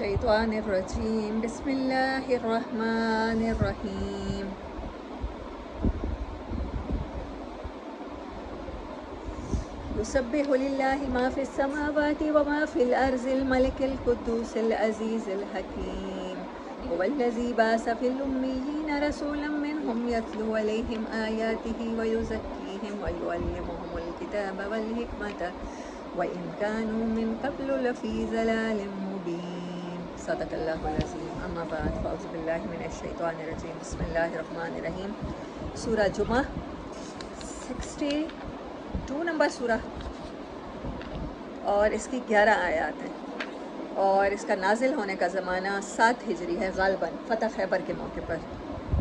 الشيطان الرجيم بسم الله الرحمن الرحيم يسبح لله ما في السماوات وما في الأرض الملك القدوس العزيز الحكيم هو الذي بعث في الأميين رسولا منهم يتلو عليهم آياته ويزكيهم ويعلمهم الكتاب والحكمة وإن كانوا من قبل لفي ضلال مبين صدق اللہ العظیم اما بعد فاعوذ باللہ من الشیطان الرجیم بسم اللہ الرحمن الرحیم سورہ جمعہ 62 نمبر سورہ اور اس کی 11 آیات ہیں اور اس کا نازل ہونے کا زمانہ 7 ہجری ہے غالباً فتح خیبر کے موقع پر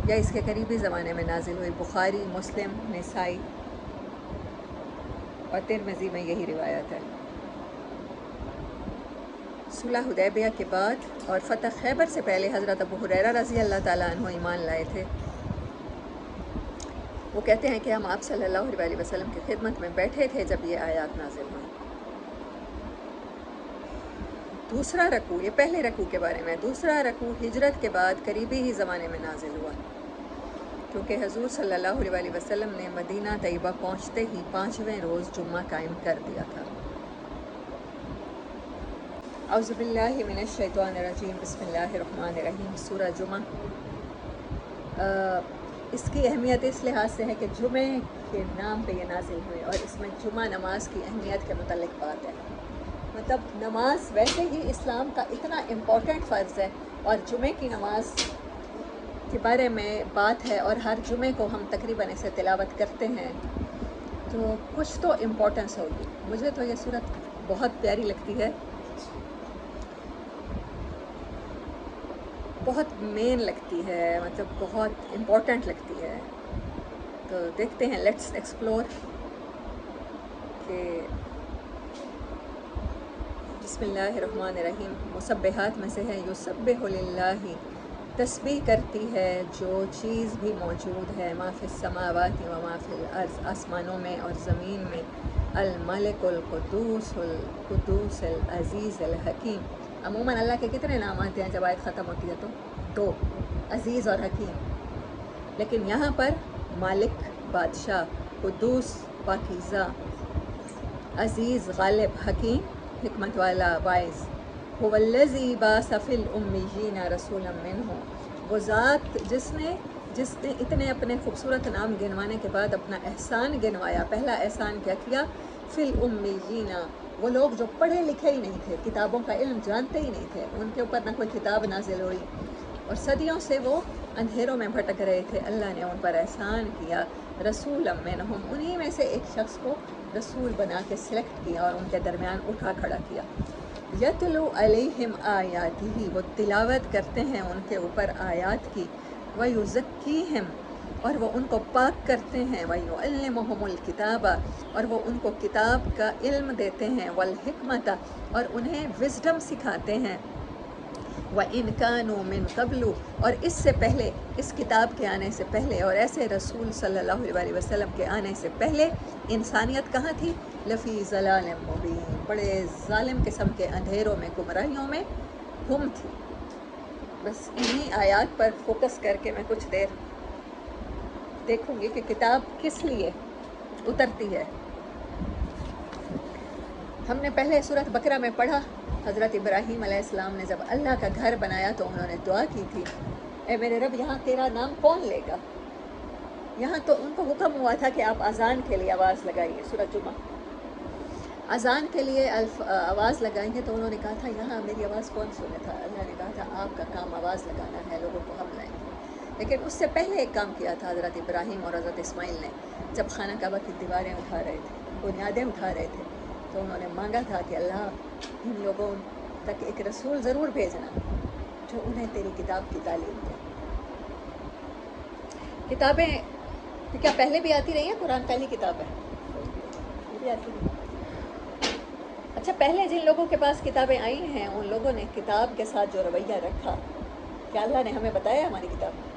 یا اس کے قریبی زمانے میں نازل ہوئی بخاری مسلم نسائی اور ترمذی میں یہی روایت ہے صلح حدیبیہ کے بعد اور فتح خیبر سے پہلے حضرت ابو ہریرہ رضی اللہ تعالیٰ عنہ ایمان لائے تھے۔ وہ کہتے ہیں کہ ہم آپ صلی اللہ علیہ وسلم کی خدمت میں بیٹھے تھے جب یہ آیات نازل ہوئی۔ دوسرا رکوع، یہ پہلے رکوع کے بارے میں، دوسرا رکوع ہجرت کے بعد قریبی ہی زمانے میں نازل ہوا کیونکہ حضور صلی اللہ علیہ وسلم نے مدینہ طیبہ پہنچتے ہی 5ویں روز جمعہ قائم کر دیا تھا۔ اعوذ باللہ من الشیطان الرجیم بسم اللہ الرحمن الرحیم سورہ جمعہ اس کی اہمیت اس لحاظ سے ہے کہ جمعے کے نام پہ یہ نازل ہوئے اور اس میں جمعہ نماز کی اہمیت کے متعلق بات ہے۔ مطلب نماز ویسے ہی اسلام کا اتنا امپورٹنٹ فرض ہے اور جمعے کی نماز کے بارے میں بات ہے اور ہر جمعے کو ہم تقریباً اسے تلاوت کرتے ہیں تو کچھ تو امپورٹنس ہوگی۔ مجھے تو یہ صورت بہت پیاری لگتی ہے، بہت مین لگتی ہے، مطلب بہت امپورٹنٹ لگتی ہے۔ تو دیکھتے ہیں، لیٹس ایکسپلور کہ بسم اللہ الرحمن الرحیم مسبحات میں سے ہے یسبح للہ، تسبیح کرتی ہے جو چیز بھی موجود ہے، ما فی السماوات و ما فی الارض، آسمانوں میں اور زمین میں، الملک القدوس القدوس العزیز الحکیم۔ عموماً اللہ کے کتنے نام آتے ہیں جب آیت ختم ہوتی ہے تو 2، عزیز اور حکیم، لیکن یہاں پر مالک بادشاہ، قدوس پاکیزہ، عزیز غالب، حکیم حکمت والا واعظ۔ هو الذی بعث فی الامیین رسولا منہم، وہ ذات جس نے اتنے اپنے خوبصورت نام گنوانے کے بعد اپنا احسان گنوایا۔ پہلا احسان کیا کیا؟ فی الامیین، وہ لوگ جو پڑھے لکھے ہی نہیں تھے، کتابوں کا علم جانتے ہی نہیں تھے، ان کے اوپر نہ کوئی کتاب نازل ہوئی اور صدیوں سے وہ اندھیروں میں بھٹک رہے تھے۔ اللہ نے ان پر احسان کیا، رسولا منہم، انہی میں سے ایک شخص کو رسول بنا کے سلیکٹ کیا اور ان کے درمیان اٹھا کھڑا کیا۔ یتلو علیہم آیاتہ، وہ تلاوت کرتے ہیں ان کے اوپر آیات کی، ویزکیہم، اور وہ ان کو پاک کرتے ہیں، وَيُعَلِّمُهُمُ الْكِتَابَ، اور وہ ان کو کتاب کا علم دیتے ہیں، وَالْحِکْمَةَ، اور انہیں وزڈم سکھاتے ہیں، وَإِنْ كَانُوا مِنْ قَبْلُ، اور اس سے پہلے، اس کتاب کے آنے سے پہلے اور ایسے رسول صلی اللہ علیہ وسلم کے آنے سے پہلے انسانیت کہاں تھی؟ لفی ضلال مبین، بڑے ظالم قسم کے اندھیروں میں، گمراہیوں میں گم تھی۔ بس انہی آیات پر فوکس کر کے میں کچھ دیر دیکھوں گی کہ کتاب کس لیے اترتی ہے۔ ہم نے پہلے سورۃ بقرہ میں پڑھا، حضرت ابراہیم علیہ السلام نے جب اللہ کا گھر بنایا تو انہوں نے دعا کی تھی، اے میرے رب یہاں تیرا نام کون لے گا؟ یہاں تو ان کو حکم ہوا تھا کہ آپ اذان کے لیے آواز لگائیے، سورۃ جمعہ، اذان کے لیے آواز لگائیں گے تو انہوں نے کہا تھا یہاں میری آواز کون سنے تھا؟ اللہ نے کہا تھا آپ کا کام آواز لگانا ہے، لوگوں کو ہم لائیں گے۔ لیکن اس سے پہلے ایک کام کیا تھا حضرت ابراہیم اور حضرت اسماعیل نے، جب خانہ کعبہ کی دیواریں اٹھا رہے تھے، بنیادیں اٹھا رہے تھے، تو انہوں نے مانگا تھا کہ اللہ ان لوگوں تک ایک رسول ضرور بھیجنا جو انہیں تیری کتاب کی تعلیم دے۔ کتابیں کیا پہلے بھی آتی رہی ہیں؟ قرآن پہلی کتاب ہے، یہ بھی آتی رہی۔ اچھا، پہلے جن لوگوں کے پاس کتابیں آئی ہیں ان لوگوں نے کتاب کے ساتھ جو رویہ رکھا، کیا اللہ نے ہمیں بتایا ہماری کتاب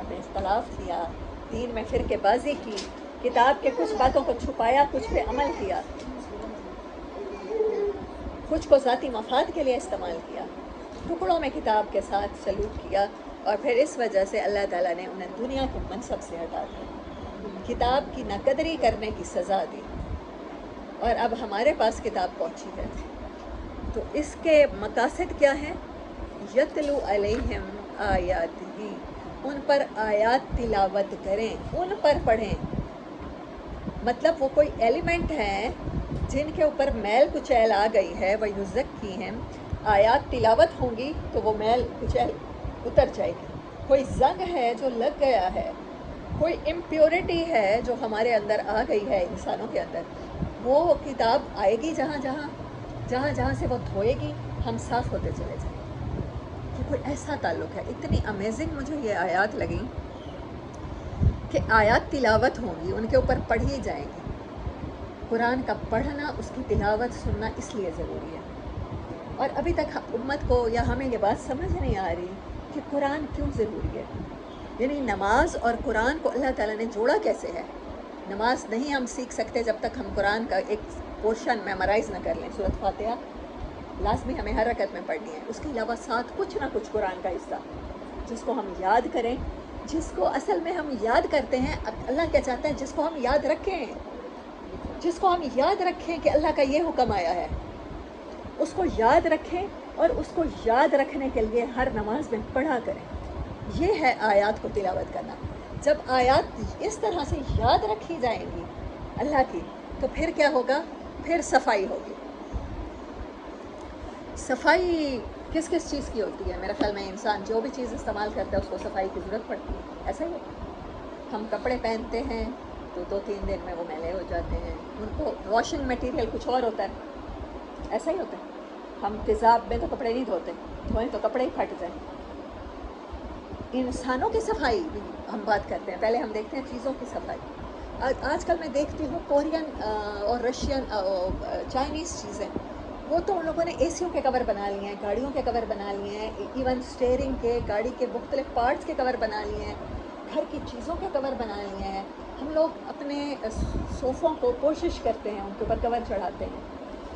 میں اختلاف کیا، دین میں فرقے بازی کی، کتاب کے کچھ باتوں کو چھپایا، کچھ پہ عمل کیا۔ کچھ کو ذاتی مفاد کے لیے استعمال کیا، ٹکڑوں میں کتاب کے ساتھ سلوک کیا، اور پھر اس وجہ سے اللہ تعالیٰ نے انہیں دنیا کے منصب سے ہٹا دیا، کتاب کی ناقدری کرنے کی سزا دی، اور اب ہمارے پاس کتاب پہنچی ہے۔ تو اس کے مقاصد کیا ہیں؟ یتلو علیہم آیاتہ، ان پر آیات تلاوت کریں، ان پر پڑھیں۔ مطلب وہ کوئی ایلیمنٹ ہیں جن کے اوپر میل کچیل آ گئی ہے، وہ یزکیہم، آیات تلاوت ہوں گی تو وہ میل کچیل اتر جائے گی۔ کوئی زنگ ہے جو لگ گیا ہے، کوئی امپیورٹی ہے جو ہمارے اندر آ گئی ہے انسانوں کے اندر، وہ کتاب آئے گی جہاں سے وہ دھوئے گی، ہم صاف ہوتے چلے جائیں گے۔ یہ کوئی ایسا تعلق ہے۔ اتنی امیزنگ مجھے یہ آیات لگیں کہ آیات تلاوت ہوں گی، ان کے اوپر پڑھی جائیں گی۔ قرآن کا پڑھنا، اس کی تلاوت سننا اس لیے ضروری ہے۔ اور ابھی تک امت کو یا ہمیں یہ بات سمجھ نہیں آ رہی کہ قرآن کیوں ضروری ہے، یعنی نماز اور قرآن کو اللہ تعالیٰ نے جوڑا کیسے ہے۔ نماز نہیں ہم سیکھ سکتے جب تک ہم قرآن کا ایک پورشن میمورائز نہ کر لیں۔ سورۃ فاتحہ لازمی ہمیں ہر رکعت میں پڑھنی ہے، اس کے علاوہ ساتھ کچھ نہ کچھ قرآن کا حصہ جس کو ہم یاد کریں، جس کو اصل میں ہم یاد کرتے ہیں۔ اللہ کیا چاہتا ہے؟ جس کو ہم یاد رکھیں، جس کو ہم یاد رکھیں کہ اللہ کا یہ حکم آیا ہے، اس کو یاد رکھیں، اور اس کو یاد رکھنے کے لیے ہر نماز میں پڑھا کریں۔ یہ ہے آیات کو تلاوت کرنا۔ جب آیات اس طرح سے یاد رکھی جائیں گی اللہ کی، تو پھر کیا ہوگا؟ پھر صفائی ہوگی۔ صفائی کس کس چیز کی ہوتی ہے؟ میرے خیال میں انسان جو بھی چیز استعمال کرتا ہے اس کو صفائی کی ضرورت پڑتی ہے، ایسا ہی ہے۔ ہم کپڑے پہنتے ہیں تو 2-3 دن میں وہ میلے ہو جاتے ہیں، ان کو واشنگ مٹیریل کچھ اور ہوتا ہے، ایسا ہی ہوتا ہے۔ ہم تیزاب میں تو کپڑے نہیں دھوتے، دھوئیں تو کپڑے ہی پھٹ جائیں۔ انسانوں کی صفائی بھی ہم بات کرتے ہیں، پہلے ہم دیکھتے ہیں چیزوں کی صفائی۔ آج کل میں دیکھتی ہوں کورین اور رشین چائنیز چیزیں، وہ تو ان لوگوں نے اے سیوں کے کور بنا لیے ہیں، گاڑیوں کے کور بنا لیے ہیں، ایون اسٹیئرنگ کے، گاڑی کے مختلف پارٹس کے کور بنا لیے ہیں، گھر کی چیزوں کے کور بنا لیے ہیں۔ ہم لوگ اپنے صوفوں کو کوشش کرتے ہیں ان کے اوپر کور چڑھاتے ہیں،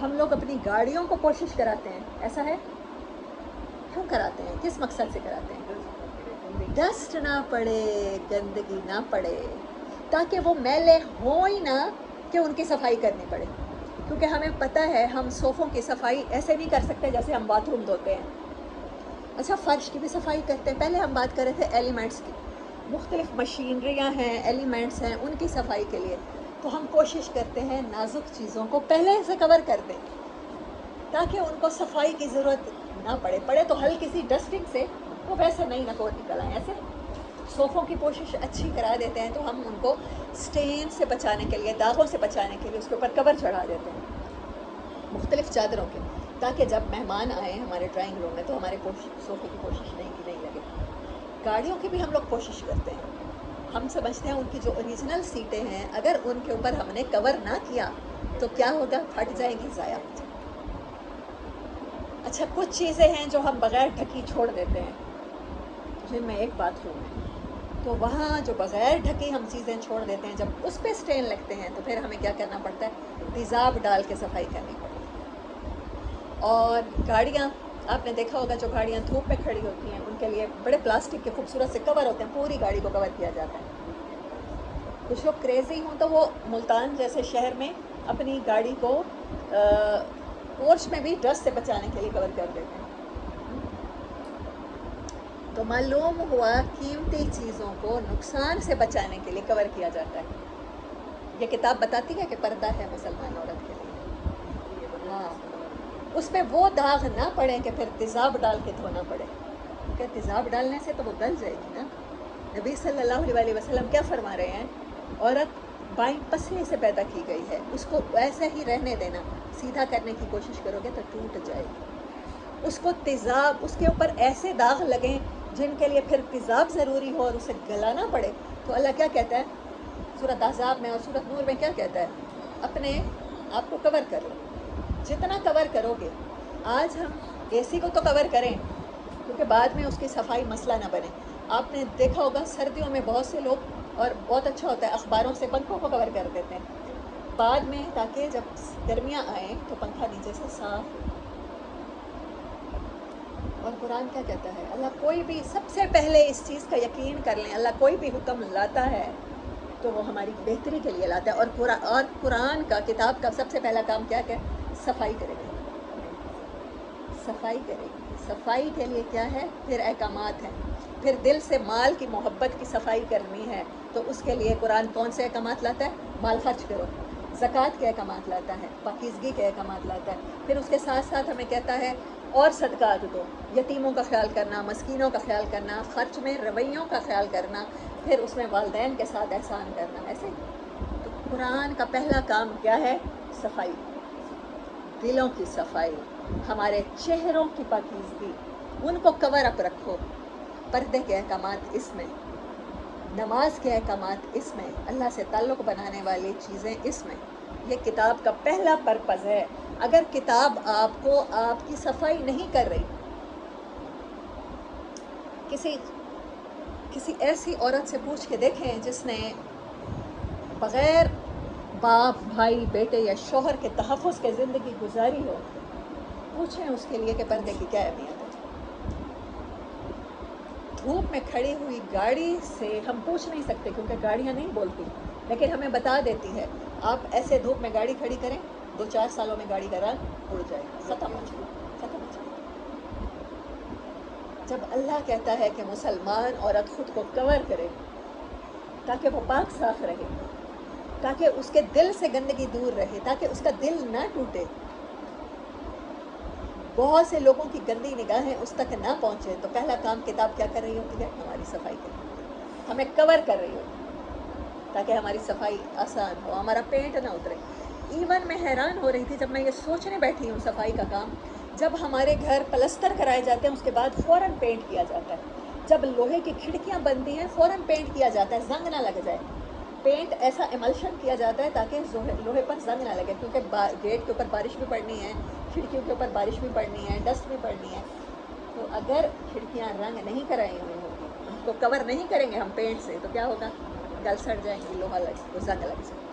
ہم لوگ اپنی گاڑیوں کو کوشش کراتے ہیں، ایسا ہے؟ کیوں کراتے ہیں؟ کس مقصد سے کراتے ہیں؟ ڈسٹ نہ پڑے، گندگی نہ پڑے، تاکہ وہ میلے ہوں ہی نہ کہ ان کی صفائی کرنی پڑے۔ کیونکہ ہمیں پتہ ہے ہم صوفوں کی صفائی ایسے نہیں کر سکتے جیسے ہم باتھ روم دھوتے ہیں۔ اچھا، فرش کی بھی صفائی کرتے ہیں۔ پہلے ہم بات کر رہے تھے ایلیمنٹس کی، مختلف مشینریاں ہیں، ایلیمنٹس ہیں، ان کی صفائی کے لیے تو ہم کوشش کرتے ہیں نازک چیزوں کو پہلے سے کور کر دیں تاکہ ان کو صفائی کی ضرورت نہ پڑے تو ہلکی سی ڈسٹنگ سے وہ ویسے نہیں نکو نکل آئیں۔ ایسے صوفوں کی کوشش اچھی کرا دیتے ہیں تو ہم ان کو سٹین سے بچانے کے لیے، داغوں سے بچانے کے لیے اس کے اوپر کور چڑھا دیتے ہیں مختلف چادروں کے، تاکہ جب مہمان آئیں ہمارے ڈرائنگ روم میں تو ہمارے صوفے کی کوشش نہیں لگے۔ گاڑیوں کی بھی ہم لوگ کوشش کرتے ہیں، ہم سمجھتے ہیں ان کی جو اوریجنل سیٹیں ہیں اگر ان کے اوپر ہم نے کور نہ کیا تو کیا ہوگا؟ پھٹ جائیں گی، ضائع ہو جائیں گی۔ اچھا، کچھ چیزیں ہیں جو ہم بغیر ڈھکی چھوڑ دیتے ہیں، جن میں ایک باتھ روم ہے، تو وہاں جو بغیر ڈھکی ہم چیزیں چھوڑ دیتے ہیں، جب اس پہ سٹین لگتے ہیں تو پھر ہمیں کیا کرنا پڑتا ہے؟ تیزاب ڈال کے صفائی کرنی پڑتی ہے۔ اور گاڑیاں، آپ نے دیکھا ہوگا جو گاڑیاں دھوپ میں کھڑی ہوتی ہیں ان کے لیے بڑے پلاسٹک کے خوبصورت سے کور ہوتے ہیں، پوری گاڑی کو کور کیا جاتا ہے۔ کچھ لوگ کریزی ہوں تو وہ ملتان جیسے شہر میں اپنی گاڑی کو پورچ میں بھی ڈسٹ سے بچانے کے لیے کور کر دیتے ہیں۔ تو معلوم ہوا قیمتی چیزوں کو نقصان سے بچانے کے لیے کور کیا جاتا ہے۔ یہ کتاب بتاتی ہے کہ پردہ ہے مسلمان عورت کے لیے، ہاں، اس پہ وہ داغ نہ پڑے کہ پھر تیزاب ڈال کے دھونا پڑے، کیونکہ تیزاب ڈالنے سے تو وہ گل جائے گی نا۔ نبی صلی اللہ علیہ وسلم کیا فرما رہے ہیں؟ عورت بائیں پسلی سے پیدا کی گئی ہے، اس کو ایسے ہی رہنے دینا، سیدھا کرنے کی کوشش کرو گے تو ٹوٹ جائے گی۔ اس کو تیزاب، اس کے اوپر ایسے داغ لگیں جن کے لیے پھر تیزاب ضروری ہو اور اسے گلانا پڑے، تو اللہ کیا کہتا ہے سورۃ احزاب میں اور سورۃ نور میں؟ کیا کہتا ہے؟ اپنے آپ کو کور کر لو، جتنا کور کرو گے۔ آج ہم اے سی کو تو کور کریں کیونکہ بعد میں اس کی صفائی مسئلہ نہ بنے۔ آپ نے دیکھا ہوگا سردیوں میں بہت سے لوگ، اور بہت اچھا ہوتا ہے، اخباروں سے پنکھوں کو کور کر دیتے ہیں بعد میں، تاکہ جب گرمیاں آئیں تو پنکھا نیچے سے صاف ہو۔ اور قرآن کیا کہتا ہے؟ اللہ کوئی بھی، سب سے پہلے اس چیز کا یقین کر لیں، اللہ کوئی بھی حکم لاتا ہے تو وہ ہماری بہتری کے لیے لاتا ہے. اور قرآن کا، کتاب کا سب سے پہلا کام کیا ہے؟ صفائی کرے گی. صفائی کرے گی. صفائی کے لیے کیا ہے؟ پھر احکامات ہیں. پھر دل سے مال کی محبت کی صفائی کرنی ہے تو اس کے لیے قرآن کون سے احکامات لاتا ہے؟ مال خرچ کرو. زکوٰۃ کے احکامات لاتا ہے، پاکیزگی کے احکامات لاتا ہے. پھر اس کے ساتھ ساتھ ہمیں کہتا ہے اور صدقات دو، یتیموں کا خیال کرنا، مسکینوں کا خیال کرنا، خرچ میں رویوں کا خیال کرنا، پھر اس میں والدین کے ساتھ احسان کرنا. ایسے تو قرآن کا پہلا کام کیا ہے؟ صفائی. دلوں کی صفائی، ہمارے چہروں کی پاکیزگی، ان کو کور اپ رکھو. پردے کے احکامات اس میں، نماز کے احکامات اس میں، اللہ سے تعلق بنانے والی چیزیں اس میں. یہ کتاب کا پہلا پرپز ہے. اگر کتاب آپ کو آپ کی صفائی نہیں کر رہی، کسی ایسی عورت سے پوچھ کے دیکھیں جس نے بغیر باپ، بھائی، بیٹے یا شوہر کے تحفظ کے زندگی گزاری ہو، پوچھیں اس کے لیے کہ پردے کی کیا اہمیت ہے. دھوپ میں کھڑی ہوئی گاڑی سے ہم پوچھ نہیں سکتے کیونکہ گاڑیاں نہیں بولتی، لیکن ہمیں بتا دیتی ہے آپ ایسے دھوپ میں گاڑی کھڑی کریں، 2-4 سالوں میں گاڑی کا رنگ اڑ جائے گا، ختم ہو جائے گا، ختم ہو جائے گا. جب اللہ کہتا ہے کہ مسلمان عورت خود کو کور کرے تاکہ وہ پاک صاف رہے، تاکہ اس کے دل سے گندگی دور رہے، تاکہ اس کا دل نہ ٹوٹے، بہت سے لوگوں کی گندی نگاہیں اس تک نہ پہنچے، تو پہلا کام کتاب کیا کر رہی ہوتی ہے؟ ہماری صفائی کر رہی ہوتی ہے، ہمیں کور کر رہی ہوتی ہے تاکہ ہماری صفائی آسان ہو، ہمارا پینٹ نہ اترے. ایون میں حیران ہو رہی تھی جب میں یہ سوچنے بیٹھی ہوں صفائی کا کام، جب ہمارے گھر پلستر کرائے جاتے ہیں اس کے بعد فوراً پینٹ کیا جاتا ہے. جب لوہے کی کھڑکیاں بنتی ہیں فوراً پینٹ کیا جاتا ہے، زنگ نہ لگ جائے. پینٹ ایسا ایملشن کیا جاتا ہے تاکہ لوہے پر زنگ نہ لگے، کیونکہ گیٹ کے اوپر بارش بھی پڑنی ہے، کھڑکیوں کے اوپر بارش بھی پڑنی ہے، ڈسٹ بھی پڑنی ہے. تو اگر کھڑکیاں رنگ نہیں کرائی ہوئی ہوگی، ان کو کور نہیں کریں گے ہم پینٹ سے، تو کیا ہوگا؟ گل سڑ جائیں گی، لوہا لگ، زنگ لگ جائے.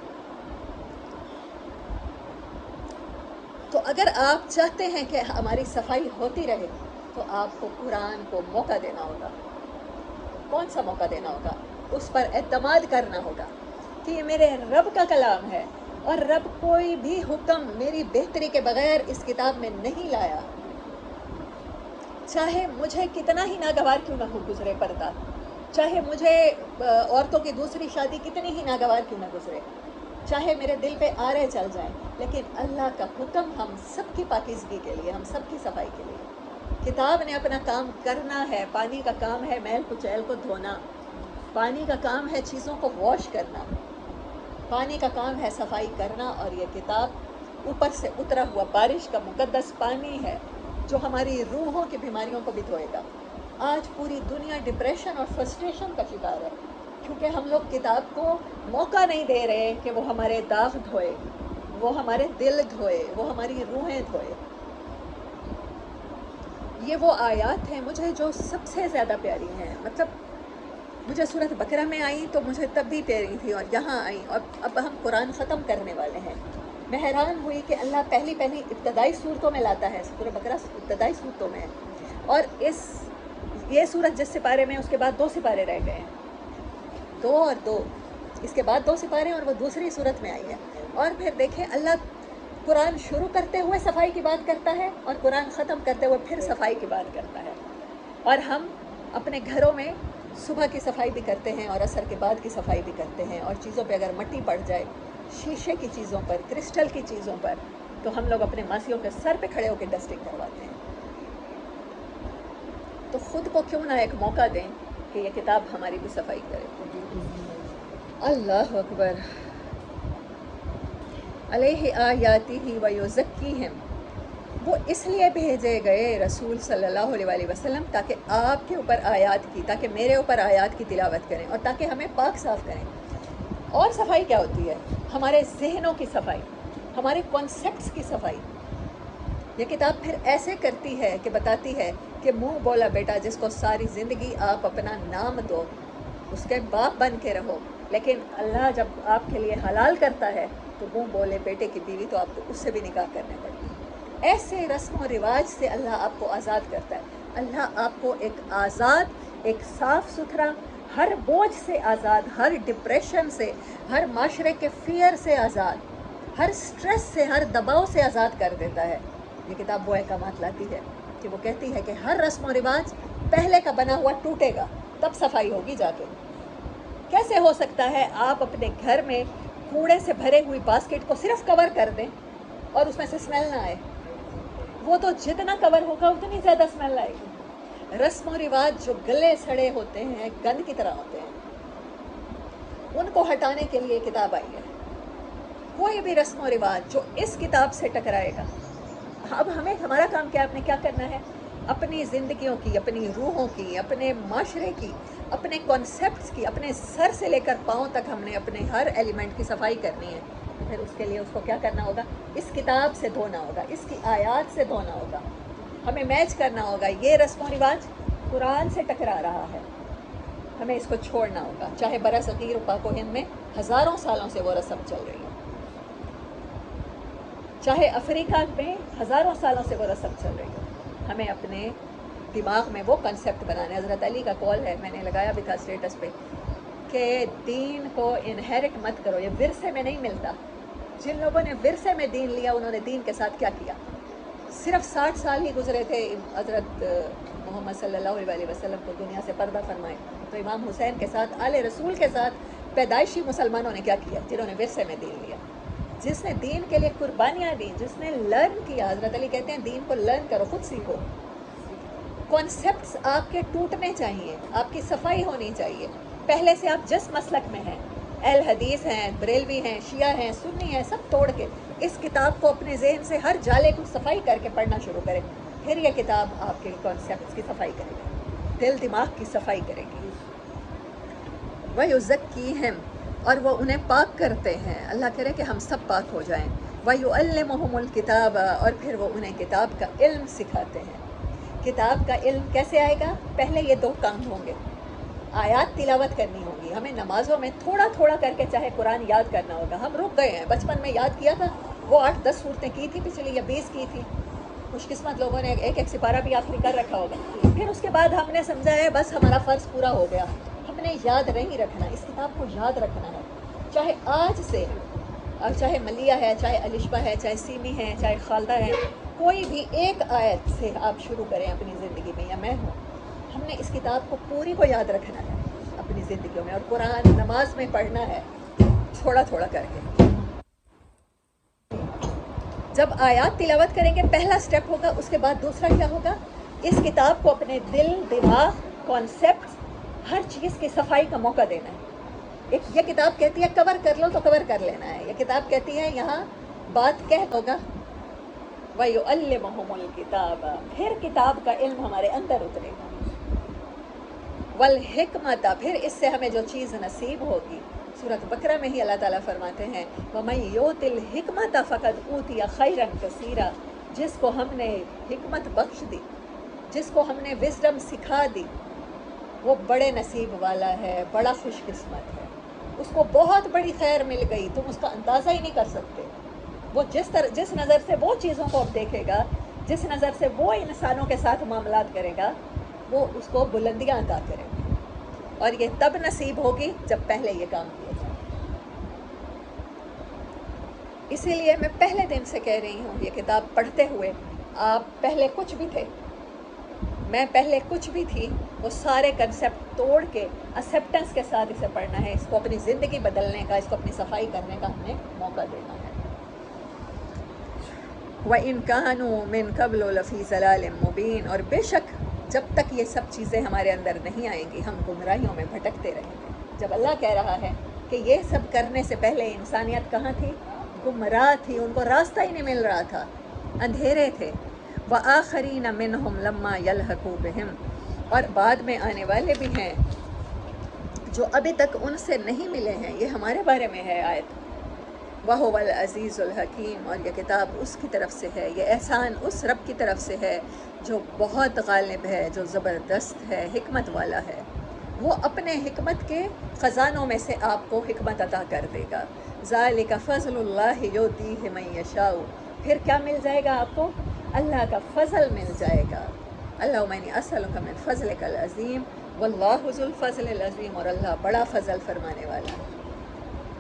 تو اگر آپ چاہتے ہیں کہ ہماری صفائی ہوتی رہے تو آپ کو قرآن کو موقع دینا ہوگا. کون سا موقع دینا ہوگا؟ اس پر اعتماد کرنا ہوگا کہ یہ میرے رب کا کلام ہے اور رب کوئی بھی حکم میری بہتری کے بغیر اس کتاب میں نہیں لایا. چاہے مجھے کتنا ہی ناگوار کیوں نہ ہو گزرے پردہ، چاہے مجھے عورتوں کی دوسری شادی کتنی ہی ناگوار کیوں نہ گزرے، چاہے میرے دل پہ آرے چل جائیں، لیکن اللہ کا حکم ہم سب کی پاکیزگی کے لیے، ہم سب کی صفائی کے لیے. کتاب نے اپنا کام کرنا ہے. پانی کا کام ہے میل کچیل کو دھونا، پانی کا کام ہے چیزوں کو واش کرنا، پانی کا کام ہے صفائی کرنا. اور یہ کتاب اوپر سے اترا ہوا بارش کا مقدس پانی ہے جو ہماری روحوں کی بیماریوں کو بھی دھوئے گا. آج پوری دنیا ڈپریشن اور فرسٹریشن کا شکار ہے کیونکہ ہم لوگ کتاب کو موقع نہیں دے رہے کہ وہ ہمارے داغ دھوئے، وہ ہمارے دل دھوئے، وہ ہماری روحیں دھوئے. یہ وہ آیات ہیں مجھے جو سب سے زیادہ پیاری ہیں. مطلب مجھے سورۃ بقرہ میں آئی تو مجھے تب بھی پیاری تھی، اور یہاں آئی، اور اب ہم قرآن ختم کرنے والے ہیں. میں حیران ہوئی کہ اللہ پہلی ابتدائی صورتوں میں لاتا ہے. سورۃ بقرہ ابتدائی صورتوں میں ہے، اور یہ سورت جس سپارے میں، اس کے بعد 2 سپارے رہ گئے ہیں، 2 اور 2، اس کے بعد 2 سپارے، اور وہ دوسری صورت میں آئی ہے. اور پھر دیکھیں اللہ قرآن شروع کرتے ہوئے صفائی کی بات کرتا ہے اور قرآن ختم کرتے ہوئے پھر صفائی کی بات کرتا ہے. اور ہم اپنے گھروں میں صبح کی صفائی بھی کرتے ہیں اور عصر کے بعد کی صفائی بھی کرتے ہیں، اور چیزوں پہ اگر مٹی پڑ جائے، شیشے کی چیزوں پر، کرسٹل کی چیزوں پر، تو ہم لوگ اپنے ماسیوں کے سر پہ کھڑے ہو کے ڈسٹنگ کرواتے ہیں. تو خود کو کیوں نہ ایک موقع دیں کہ یہ کتاب ہماری بھی صفائی کرے. اللہ اکبر. علیہ آیاتہ ویزکیہم، وہ اس لیے بھیجے گئے رسول صلی اللہ علیہ وسلم تاکہ آپ کے اوپر آیات کی، تاکہ میرے اوپر آیات کی تلاوت کریں، اور تاکہ ہمیں پاک صاف کریں. اور صفائی کیا ہوتی ہے؟ ہمارے ذہنوں کی صفائی، ہمارے کانسیپٹس کی صفائی. یہ کتاب پھر ایسے کرتی ہے کہ بتاتی ہے کہ منہ بولا بیٹا جس کو ساری زندگی آپ اپنا نام دو، اس کے باپ بن کے رہو، لیکن اللہ جب آپ کے لیے حلال کرتا ہے تو منہ بولے بیٹے کی بیوی تو آپ کو اس سے بھی نکاح کرنے پڑتی ہے. ایسے رسم و رواج سے اللہ آپ کو آزاد کرتا ہے. اللہ آپ کو ایک آزاد، ایک صاف ستھرا، ہر بوجھ سے آزاد، ہر ڈپریشن سے، ہر معاشرے کے فیئر سے آزاد، ہر سٹریس سے، ہر دباؤ سے آزاد کر دیتا ہے۔ یہ کتاب وہ احکامات لاتی ہے کہ وہ کہتی ہے کہ ہر رسم و رواج پہلے کا بنا ہوا ٹوٹے گا، تب صفائی ہوگی جا کے۔ کیسے ہو سکتا ہے آپ اپنے گھر میں کوڑے سے بھرے ہوئی باسکٹ کو صرف کور کر دیں اور اس میں سے اسمیل نہ آئے؟ وہ تو جتنا کور ہوگا اتنی زیادہ اسمیل آئے گی۔ رسم و رواج جو گلے سڑے ہوتے ہیں، گند کی طرح ہوتے ہیں، ان کو ہٹانے کے لیے کتاب آئی ہے۔ کوئی بھی رسم و رواج جو اس کتاب سے ٹکرائے گا، اب ہمارا کام کیا ہے؟ آپ نے کیا کرنا ہے؟ اپنی زندگیوں کی، اپنی روحوں کی، اپنے معاشرے کی، اپنے کانسیپٹس کی، اپنے سر سے لے کر پاؤں تک ہم نے اپنے ہر ایلیمنٹ کی صفائی کرنی ہے۔ پھر اس کے لیے اس کو کیا کرنا ہوگا؟ اس کتاب سے دھونا ہوگا، اس کی آیات سے دھونا ہوگا، ہمیں میچ کرنا ہوگا۔ یہ رسم و رواج قرآن سے ٹکرا رہا ہے، ہمیں اس کو چھوڑنا ہوگا، چاہے برصغیر و پاک و ہند میں ہزاروں سالوں سے وہ رسم چل رہی ہے، چاہے افریقہ میں ہزاروں سالوں سے وہ رسم چل رہی ہے۔ ہمیں اپنے دماغ میں وہ کنسیپٹ بنانا ہے۔ حضرت علی کا کال ہے، میں نے لگایا بھی تھا اسٹیٹس پہ، کہ دین کو انہیرٹ مت کرو، یہ ورثے میں نہیں ملتا۔ جن لوگوں نے ورثے میں دین لیا، انہوں نے دین کے ساتھ کیا کیا؟ صرف 60 سال ہی گزرے تھے حضرت محمد صلی اللہ علیہ وسلم کو دنیا سے پردہ فرمائے، تو امام حسین کے ساتھ، آل رسول کے ساتھ پیدائشی مسلمانوں نے کیا کیا؟ جنہوں نے ورثے میں دین لیا، جس نے دین کے لیے قربانیاں دی، جس نے لرن کیا۔ حضرت علی کہتے ہیں دین کو لرن کرو، خود سیکھو۔ کانسیپٹس آپ کے ٹوٹنے چاہیے، آپ کی صفائی ہونی چاہیے۔ پہلے سے آپ جس مسلک میں ہیں، اہل حدیث ہیں، بریلوی ہیں، شیعہ ہیں، سنی ہیں، سب توڑ کے اس کتاب کو اپنے ذہن سے ہر جالے کو صفائی کر کے پڑھنا شروع کریں۔ پھر یہ کتاب آپ کے کانسیپٹس کی صفائی کرے گی، دل دماغ کی صفائی کرے گی۔ وَيُزَكِّيهِمْ، اور وہ انہیں پاک کرتے ہیں۔ اللہ کرے کہ ہم سب پاک ہو جائیں۔ وَيُعَلِّمُهُمُ الْكِتَابَ، اور پھر وہ انہیں کتاب کا علم سکھاتے ہیں۔ کتاب کا علم کیسے آئے گا؟ پہلے یہ دو کام ہوں گے، آیات تلاوت کرنی ہوگی، ہمیں نمازوں میں تھوڑا تھوڑا کر کے چاہے قرآن یاد کرنا ہوگا۔ ہم رک گئے ہیں، بچپن میں یاد کیا تھا، وہ 8-10 صورتیں کی تھی پچھلی، یا 20 کی تھی، خوش قسمت لوگوں نے ایک ایک سپارہ بھی آخری کر رکھا ہوگا۔ پھر اس کے بعد ہم نے سمجھا ہے بس ہمارا فرض پورا ہو گیا، ہم نے یاد نہیں رکھنا، اس کتاب کو یاد رکھنا ہے۔ چاہے آج سے، اور چاہے ملیہ ہے، چاہے الشبہ ہے، چاہے سیمی ہے، چاہے خالدہ ہے، کوئی بھی ایک آیت سے آپ شروع کریں اپنی زندگی میں، یا میں ہوں، ہم نے اس کتاب کو پوری کو یاد رکھنا ہے اپنی زندگیوں میں، اور قرآن نماز میں پڑھنا ہے تھوڑا تھوڑا کر کے۔ جب آیات تلاوت کریں گے پہلا سٹیپ ہوگا، اس کے بعد دوسرا کیا ہوگا؟ اس کتاب کو اپنے دل، دماغ، کانسیپٹ، ہر چیز کی صفائی کا موقع دینا ہے۔ یہ کتاب کہتی ہے کور کر لو تو کور کر لینا ہے، یہ کتاب کہتی ہے یہاں بات کہہ ہوگا۔ وَيُعَلِّمُهُمُ الْكِتَابَ، پھر کتاب کا علم ہمارے اندر اترے گا۔ والحکمت، پھر اس سے ہمیں جو چیز نصیب ہوگی، سورۃ بقرہ میں ہی اللہ تعالیٰ فرماتے ہیں وَمَن يُؤْتِ الْحِکْمَةَ فَقَدْ أُوتِیَ خَیْرًا کَثِیرًا، جس کو ہم نے حکمت بخش دی، جس کو ہم نے وزڈم سکھا دی، وہ بڑے نصیب والا ہے، بڑا خوش قسمت ہے، اس کو بہت بڑی خیر مل گئی، تم اس کا اندازہ ہی نہیں کر سکتے۔ وہ جس نظر سے وہ چیزوں کو اب دیکھے گا، جس نظر سے وہ انسانوں کے ساتھ معاملات کرے گا، وہ اس کو بلندیاں عطا کرے گا، اور یہ تب نصیب ہوگی جب پہلے یہ کام کیا جائے۔ اسی لیے میں پہلے دن سے کہہ رہی ہوں، یہ کتاب پڑھتے ہوئے آپ پہلے کچھ بھی تھے، میں پہلے کچھ بھی تھی، وہ سارے کنسیپٹ توڑ کے ایکسیپٹنس کے ساتھ اسے پڑھنا ہے، اس کو اپنی زندگی بدلنے کا، اس کو اپنی صفائی کرنے کا ہمیں موقع دینا ہے۔ وَإِن كَانُوا مِن قَبْلُ لَفِي ضَلَالٍ مُبِينٍ، اور بے شک جب تک یہ سب چیزیں ہمارے اندر نہیں آئیں گی ہم گمراہیوں میں بھٹکتے رہیں گے۔ جب اللہ کہہ رہا ہے کہ یہ سب کرنے سے پہلے انسانیت کہاں تھی؟ گمراہ تھی، ان کو راستہ ہی نہیں مل رہا تھا، اندھیرے تھے۔ وَآخَرِينَ مِنْهُمْ لَمَّا يَلْحَقُوا بِهِمْ، اور بعد میں آنے والے بھی ہیں جو ابھی تک ان سے نہیں ملے ہیں، یہ ہمارے بارے میں ہے آیت۔ وَهُوَ الْعَزِيزُ الْحَكِيمُ، اور یہ کتاب اس کی طرف سے ہے، یہ احسان اس رب کی طرف سے ہے جو بہت غالب ہے، جو زبردست ہے، حکمت والا ہے۔ وہ اپنے حکمت کے خزانوں میں سے آپ کو حکمت عطا کر دے گا۔ ذَلِكَ فَضْلُ اللَّهِ يُؤْتِيهِ مَن يَشَاءُ، پھر کیا مل جائے گا آپ کو؟ اللہ کا فضل مل جائے گا، اللہم انی اسألک من فضلک العظیم واللہ ذو الفضل العظیم، اور اللہ بڑا فضل فرمانے والا ہے۔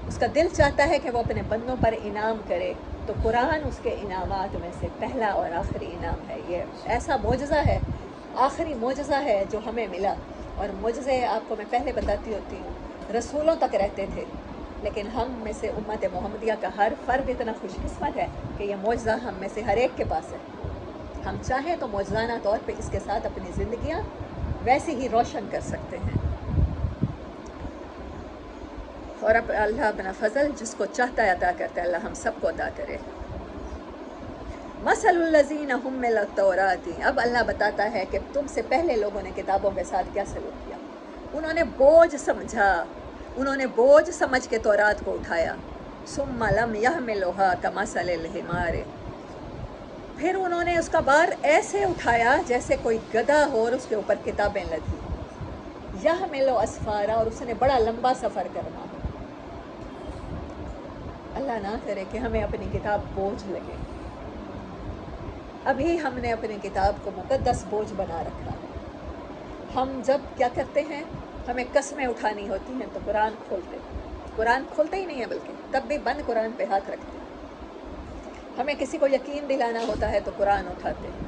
اس کا دل چاہتا ہے کہ وہ اپنے بندوں پر انعام کرے، تو قرآن اس کے انعامات میں سے پہلا اور آخری انعام ہے۔ یہ ایسا معجزہ ہے، آخری معجزہ ہے جو ہمیں ملا۔ اور معجزے آپ کو میں پہلے بتاتی ہوتی ہوں، رسولوں تک رہتے تھے، لیکن ہم میں سے امت محمدیہ کا ہر فرد اتنا خوش قسمت ہے کہ یہ معجزہ ہم میں سے ہر ایک کے پاس ہے۔ ہم چاہیں تو معجزانہ طور پہ اس کے ساتھ اپنی زندگیاں ویسے ہی روشن کر سکتے ہیں۔ اور اب اللہ اپنا فضل جس کو چاہتا ہے عطا کرتا ہے، اللہ ہم سب کو عطا کرے۔ مثل الذین حملوا التوراۃ، اب اللہ بتاتا ہے کہ تم سے پہلے لوگوں نے کتابوں کے ساتھ کیا سلوک کیا۔ انہوں نے بوجھ سمجھا، انہوں نے بوجھ سمجھ کے تورات کو اٹھایا۔ ثم لم یحملوها کمثل الحمار، پھر انہوں نے اس کا بار ایسے اٹھایا جیسے کوئی گدھا ہو اور اس کے اوپر کتابیں لدی۔ یحمل اسفارا، اور اس نے بڑا لمبا سفر کرنا۔ اللہ نہ کرے کہ ہمیں اپنی کتاب بوجھ لگے۔ ابھی ہم نے اپنی کتاب کو مقدس بوجھ بنا رکھا ہے۔ ہم جب کیا کرتے ہیں، ہمیں قسمیں اٹھانی ہوتی ہیں تو قرآن کھولتے ہی نہیں ہے، بلکہ تب بھی بند قرآن پہ ہاتھ رکھتے ہیں۔ ہمیں کسی کو یقین دلانا ہوتا ہے تو قرآن اٹھاتے ہیں،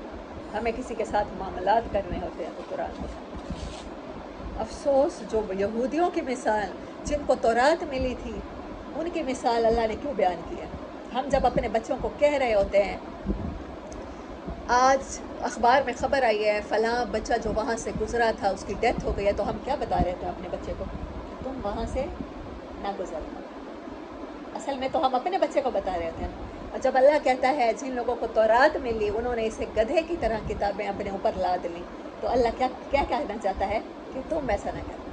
ہمیں کسی کے ساتھ معاملات کرنے ہوتے ہیں تو قرآن اٹھاتے ہیں۔ افسوس جو یہودیوں کی مثال، جن کو تورات ملی تھی، ان کی مثال اللہ نے کیوں بیان کیا؟ ہم جب اپنے بچوں کو کہہ رہے ہوتے ہیں، آج اخبار میں خبر آئی ہے فلاں بچہ جو وہاں سے گزرا تھا اس کی ڈیتھ ہو گئی ہے، تو ہم کیا بتا رہے تھے اپنے بچے کو؟ تم وہاں سے نہ گزرنا۔ اصل میں تو ہم اپنے بچے کو بتا رہے تھے۔ اور جب اللہ کہتا ہے جن لوگوں کو تورات ملی انہوں نے اسے گدھے کی طرح کتابیں اپنے اوپر لاد لیں، تو اللہ کیا کہنا چاہتا ہے کہ تم ویسا نہ کرنا۔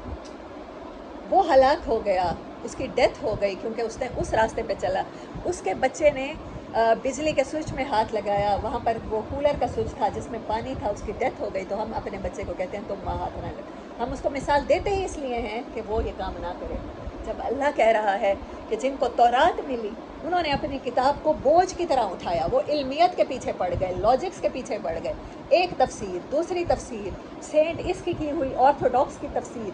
وہ ہلاک ہو گیا، اس کی ڈیتھ ہو گئی کیونکہ اس نے اس راستے پہ چلا۔ اس کے بچے نے بجلی کے سوئچ میں ہاتھ لگایا، وہاں پر وہ کولر کا سوئچ تھا جس میں پانی تھا، اس کی ڈیتھ ہو گئی، تو ہم اپنے بچے کو کہتے ہیں تم وہاں ہاتھ نہ لگا۔ ہم اس کو مثال دیتے ہی اس لیے ہیں کہ وہ یہ کام نہ کرے۔ جب اللہ کہہ رہا ہے کہ جن کو تورات ملی انہوں نے اپنی کتاب کو بوجھ کی طرح اٹھایا، وہ علمیت کے پیچھے پڑ گئے، لاجکس کے پیچھے پڑ گئے، ایک تفسیر دوسری تفسیر، سینٹ اس کی ہوئی آرتھوڈاکس کی تفسیر،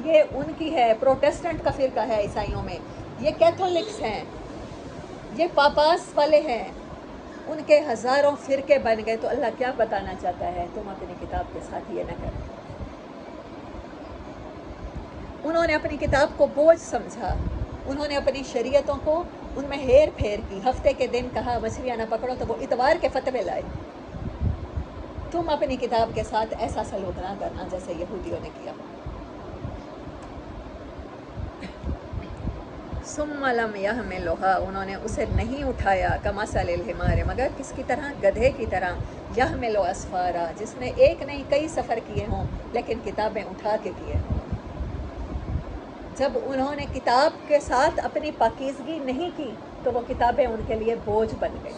یہ ان کی ہے، پروٹیسٹنٹ کا فرقہ ہے عیسائیوں میں، یہ کیتھولکس ہیں، یہ پاپاس والے ہیں، ان کے ہزاروں فرقے بن گئے۔ تو اللہ کیا بتانا چاہتا ہے؟ تم اپنی کتاب کے ساتھ یہ نہ کرو۔ انہوں نے اپنی کتاب کو بوجھ سمجھا، انہوں نے اپنی شریعتوں کو ان میں ہیر پھیر کی، ہفتے کے دن کہا مچھلیاں نہ پکڑو تو وہ اتوار کے فتوے لائے۔ تم اپنی کتاب کے ساتھ ایسا سلوک نہ کرنا جیسے یہودیوں نے کیا۔ ثم لم یحملوها، انہوں نے اسے نہیں اٹھایا، کمثل الحمار، مگر کس کی طرح؟ گدھے کی طرح، یحمل اسفارا، جس نے ایک نہیں کئی سفر کیے ہوں لیکن کتابیں اٹھا کے کیے ہوں۔ جب انہوں نے کتاب کے ساتھ اپنی پاکیزگی نہیں کی تو وہ کتابیں ان کے لیے بوجھ بن گئی۔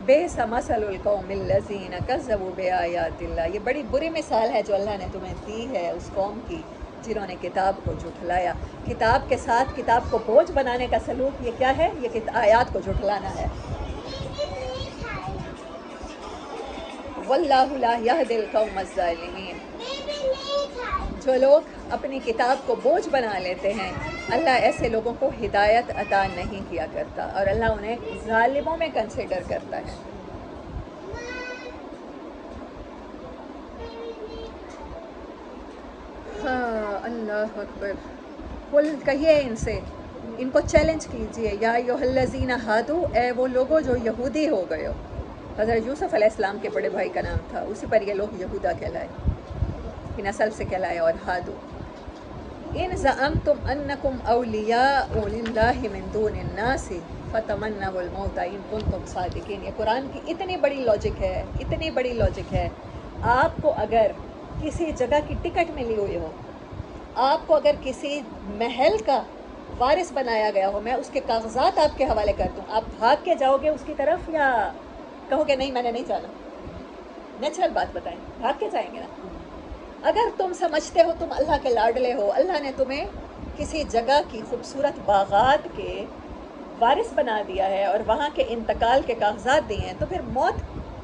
بئس مثل القوم الذین کذبوا بآیات اللہ، یہ بڑی بری مثال ہے جو اللہ نے تمہیں دی ہے اس قوم کی جنہوں نے کتاب کو جھٹلایا۔ کتاب کے ساتھ کتاب کو بوجھ بنانے کا سلوک یہ کیا ہے؟ یہ آیات کو جھٹلانا ہے۔ واللہ لا یہدی القوم الظالمین، جو لوگ اپنی کتاب کو بوجھ بنا لیتے ہیں اللہ ایسے لوگوں کو ہدایت عطا نہیں کیا کرتا، اور اللہ انہیں ظالموں میں کنسیڈر کرتا ہے۔ ہاں، اللہ اکبر۔ قل، کہیے ان سے، ان کو چیلنج کیجئے، یا ایھا الذین ہادو، اے وہ لوگوں جو یہودی ہو گئے ہو۔ حضرت یوسف علیہ السلام کے بڑے بھائی کا نام تھا، اسی پر یہ لوگ یہودا کہلائے، کی نسل سے کہلائے، اور ہادو۔ ان زعمتم انکم اولیاء للہ من دون الناس فتمنوا الموت ان کنتم صادقین، یہ قرآن کی اتنی بڑی لاجک ہے، اتنی بڑی لاجک ہے۔ آپ کو اگر کسی جگہ کی ٹکٹ ملی ہوئی ہو، آپ کو اگر کسی محل کا وارث بنایا گیا ہو، میں اس کے کاغذات آپ کے حوالے کر دوں، آپ بھاگ کے جاؤ گے اس کی طرف یا کہو گے نہیں میں نے نہیں جانا؟ نیچرل بات بتائیں، بھاگ کے جائیں گے نا۔ اگر تم سمجھتے ہو تم اللہ کے لاڈلے ہو، اللہ نے تمہیں کسی جگہ کی خوبصورت باغات کے وارث بنا دیا ہے اور وہاں کے انتقال کے کاغذات دیے ہیں، تو پھر موت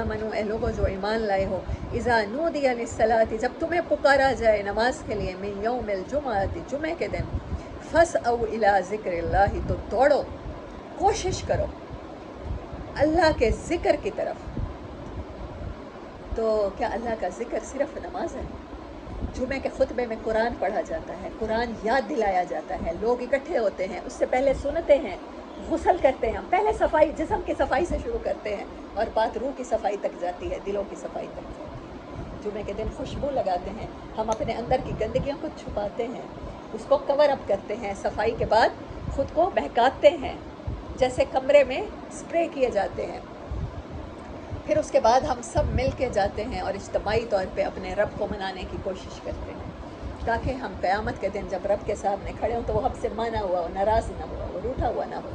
آمنو، اے لوگو جو ایمان لائے ہو، اذا نودی للصلاۃ، جب تمہیں پکارا جائے نماز کے لیے، من یوم الجمعۃ، جمعے کے دن، فاسعوا الی ذکر اللہ، تو دوڑو، کوشش کرو اللہ کے ذکر کی طرف۔ تو کیا اللہ کا ذکر صرف نماز ہے؟ جمعے کے خطبے میں قرآن پڑھا جاتا ہے، قرآن یاد دلایا جاتا ہے، لوگ اکٹھے ہوتے ہیں، اس سے پہلے سنتے ہیں، غسل کرتے ہیں، پہلے صفائی، جسم کی صفائی سے شروع کرتے ہیں اور بات روح کی صفائی تک جاتی ہے، دلوں کی صفائی تک جاتی ہے۔ جمعے کے دن خوشبو لگاتے ہیں، ہم اپنے اندر کی گندگیوں کو چھپاتے ہیں، اس کو کور اپ کرتے ہیں، صفائی کے بعد خود کو بہکاتے ہیں، جیسے کمرے میں اسپرے کیے جاتے ہیں۔ پھر اس کے بعد ہم سب مل کے جاتے ہیں اور اجتماعی طور پہ اپنے رب کو منانے کی کوشش کرتے ہیں، تاکہ ہم قیامت کے دن جب رب کے سامنے کھڑے ہوں تو وہ ہم سے مانا ہوا ہو، ناراض نہ ہوا، وہ روٹھا ہوا نہ ہو۔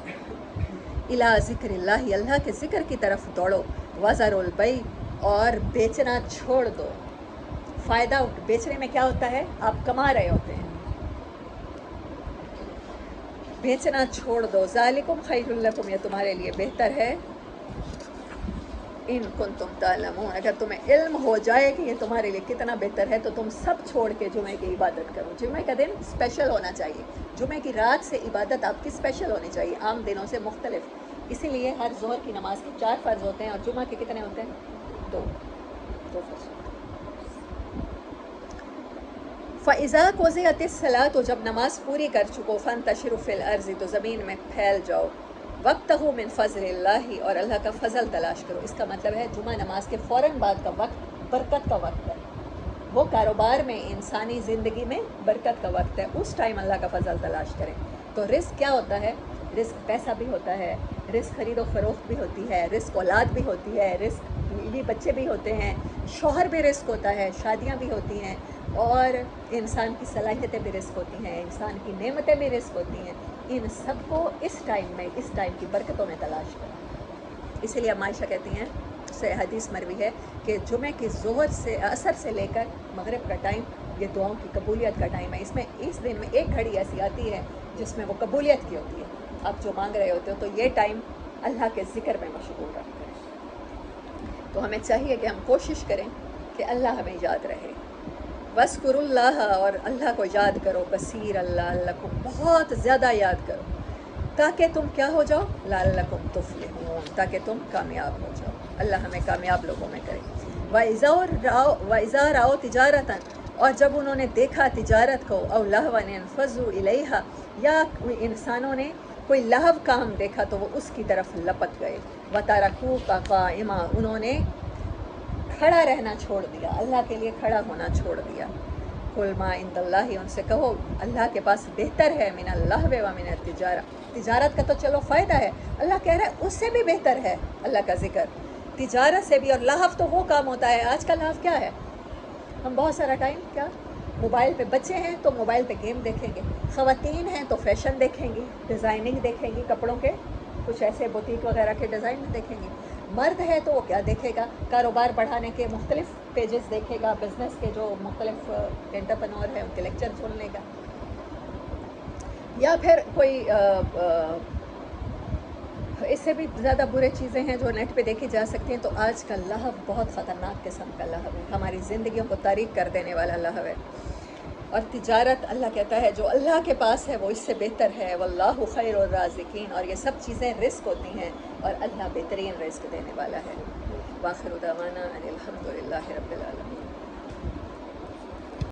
الی ذکر اللہ، اللہ کے ذکر کی طرف دوڑو، وذروا البیع، اور بیچنا چھوڑ دو۔ فائدہ بیچنے میں کیا ہوتا ہے؟ آپ کما رہے ہوتے ہیں، بیچنا چھوڑ دو۔ ذالکم خیر لکم، یہ تمہارے لیے بہتر ہے، ان کنتم تعلمون، اگر تمہیں علم ہو جائے کہ یہ تمہارے لیے کتنا بہتر ہے تو تم سب چھوڑ کے جمعے کی عبادت کرو۔ جمعے کا دن اسپیشل ہونا چاہیے، جمعے کی رات سے عبادت آپ کی اسپیشل ہونی چاہیے، عام دنوں سے مختلف۔ اسی لیے ہر ظہر کی نماز کے 4 فرض ہوتے ہیں اور جمعہ کے کتنے ہوتے ہیں؟ 2 فرض۔ فَإِذَا قُضِيَتِ الصَّلَاةُ، جب نماز پوری کر چکو، فَانتَشِرُوا فِي الْأَرْضِ، تو زمین میں پھیل جاؤ، وَابْتَغُوا مِن فَضْلِ اللَّهِ، اور اللہ کا فضل تلاش کرو۔ اس کا مطلب ہے جمعہ نماز کے فوراً بعد کا وقت برکت کا وقت ہے، وہ کاروبار میں، انسانی زندگی میں برکت کا وقت ہے، اس ٹائم اللہ کا فضل تلاش کریں۔ تو رزق کیا ہوتا ہے؟ رزق پیسہ بھی ہوتا ہے، رزق خرید و فروخت بھی ہوتی ہے، رزق اولاد بھی ہوتی ہے، رزق بیوی بچے بھی ہوتے ہیں، شوہر بھی رزق ہوتا ہے، شادیاں بھی ہوتی ہیں، اور انسان کی صلاحیتیں بھی رزق ہوتی ہیں، انسان کی نعمتیں بھی رزق ہوتی ہیں۔ ان سب کو اس ٹائم میں، اس ٹائم کی برکتوں میں تلاش کریں۔ اسی لیے عائشہ کہتی ہیں، سے حدیث مروی ہے کہ جمعے کی ظہر سے، عصر سے لے کر مغرب کا ٹائم یہ دعاؤں کی قبولیت کا ٹائم ہے۔ اس دن میں ایک گھڑی ایسی آتی ہے جس میں وہ قبولیت کی ہوتی ہے، آپ جو مانگ رہے ہوتے ہو، تو یہ ٹائم اللہ کے ذکر میں مشغول رکھتے ہیں۔ تو ہمیں چاہیے کہ ہم کوشش کریں کہ اللہ ہمیں یاد رہے۔ وَاذْكُرُوا اللَّهَ، اور اللہ کو یاد کرو، کثیر اللہ، اللہ کو بہت زیادہ یاد کرو، تاکہ تم کیا ہو جاؤ؟ لعلکم تفلحون، تاکہ تم کامیاب ہو جاؤ۔ اللہ ہمیں کامیاب لوگوں میں کرے۔ وَإِذَا رَأَوْا تِجَارَةً، اور جب انہوں نے دیکھا تجارت کو، أَوْ لَهْوًا انفضوا إِلَيْهَا، یا انسانوں نے کوئی لہو کام دیکھا تو وہ اس کی طرف لپک گئے۔ وَتَرَكُوكَ قَائِمًا، انہوں نے کھڑا رہنا چھوڑ دیا، اللہ کے لیے کھڑا ہونا چھوڑ دیا۔ قُلْ مَا عِنْدَ اللَّهِ، ان سے کہو اللہ کے پاس بہتر ہے، من اللہو ومن التجارہ، تجارت کا تو چلو فائدہ ہے، اللہ کہہ رہا ہے اس سے بھی بہتر ہے اللہ کا ذکر، تجارت سے بھی۔ اور لہو تو وہ کام ہوتا ہے، آج کا لہو کیا ہے؟ ہم بہت سارا ٹائم کیا موبائل پہ، بچے ہیں تو موبائل پہ گیم دیکھیں گے، خواتین ہیں تو فیشن دیکھیں گی، ڈیزائننگ دیکھیں گی، کپڑوں کے کچھ ایسے بوتیک وغیرہ کے ڈیزائن دیکھیں گی۔ مرد ہے تو وہ کیا دیکھے گا؟ کاروبار بڑھانے کے مختلف پیجز دیکھے گا، بزنس کے جو مختلف انٹرپرنور ہیں ان کے لیکچر سن لے گا، یا پھر کوئی اس سے بھی زیادہ برے چیزیں ہیں جو نیٹ پہ دیکھی جا سکتی ہیں۔ تو آج کا لہو بہت خطرناک قسم کا لہو ہے، ہماری زندگیوں کو تاریک کر دینے والا لہو ہے۔ اور تجارت اللہ کہتا ہے جو اللہ کے پاس ہے وہ اس سے بہتر ہے، واللہ خیر الرازقین، اور یہ سب چیزیں رزق ہوتی ہیں اور اللہ بہترین رزق دینے والا ہے۔ وآخر دعوانا ان الحمد للہ رب العالمین۔